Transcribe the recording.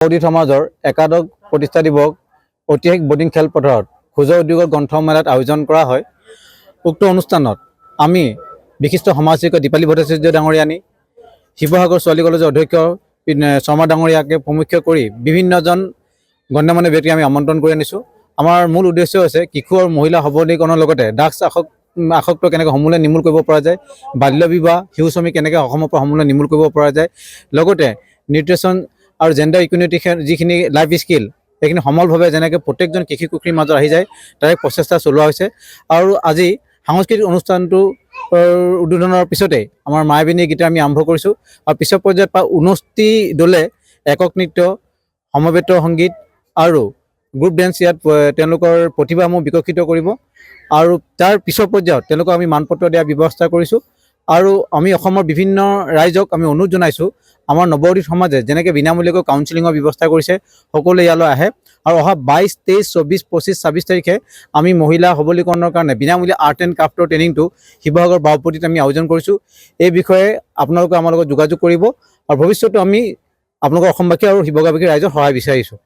নৱোদিত সমাজৰ একাদশ প্ৰতিষ্ঠা দিৱস ঐতিহাসিক বৰ্ডিং খেলপথাৰত খোজ উদ্যোগৰ গ্ৰন্থমেলাত আয়োজন কৰা হয়। উক্ত অনুষ্ঠানত আমি বিশিষ্ট সমাজসেৱক দীপালী ভট্টাচাৰ্য ডাঙৰীয়ানী, শিৱসাগৰ ছোৱালী কলেজৰ অধ্যক্ষ শৰ্মা ডাঙৰীয়াকে প্ৰমুখ্য কৰি বিভিন্নজন গণ্যমান্য ব্যক্তিক আমি আমন্ত্ৰণ কৰি আনিছোঁ। আমাৰ মূল উদ্দেশ্য হৈছে শিশু আৰু মহিলা সবলীকৰণৰ লগতে ড্ৰাগছ আসক্ত কেনেকৈ সমূলে নিৰ্মূল কৰিব পৰা যায়, বাল্য বিবাহ, শিশু শ্ৰমিক কেনেকৈ অসমৰ পৰা সমূলে নিৰ্মূল কৰিব পৰা যায়, লগতে নিউট্ৰিশ্যন আৰু জেণ্ডাৰ ইকুইনিটি যিখিনি লাইফ স্কিল সেইখিনি সমলভাৱে যেনেকৈ প্ৰত্যেকজন কৃষি কুশলীৰ মাজত আহি যায় তাৰে প্ৰচেষ্টা চলোৱা হৈছে। আৰু আজি সাংস্কৃতিক অনুষ্ঠানটো উদ্বোধনৰ পিছতেই আমাৰ মায়াবিনী গীতে আমি আৰম্ভ কৰিছোঁ। আৰু পিছৰ পৰ্যায়ত 29টি দলে একক নৃত্য, সমবেত সংগীত আৰু গ্ৰুপ ডেন্স ইয়াত তেওঁলোকৰ প্ৰতিভাসমূহ বিকশিত কৰিব। আৰু তাৰ পিছৰ পৰ্যায়ত তেওঁলোকক আমি মানপত্ৰ দিয়াৰ ব্যৱস্থা কৰিছোঁ। আৰু আমি অসমৰ বিভিন্ন ৰাইজক আমি অনুৰোধ জনাইছোঁ, আমাৰ নৱোদিত সমাজে যেনেকৈ বিনামূলীয়াকৈ কাউন্সিলিঙৰ ব্যৱস্থা কৰিছে সকলোৱে ইয়ালৈ আহে। আৰু অহা 22, 23, 24, 25, 26 তাৰিখে আমি মহিলা সবলীকৰণৰ কাৰণে বিনামূলীয়া আৰ্ট এণ্ড ক্ৰাফ্টৰ ট্ৰেইনিংটো শিৱসাগৰ বাওপতিত আমি আয়োজন কৰিছোঁ। এই বিষয়ে আপোনালোকে আমাৰ লগত যোগাযোগ কৰিব আৰু ভৱিষ্যতে আমি আপোনালোকৰ অসমবাসী আৰু শিৱসাগৰবাসী ৰাইজৰ সহায় বিচাৰিছোঁ।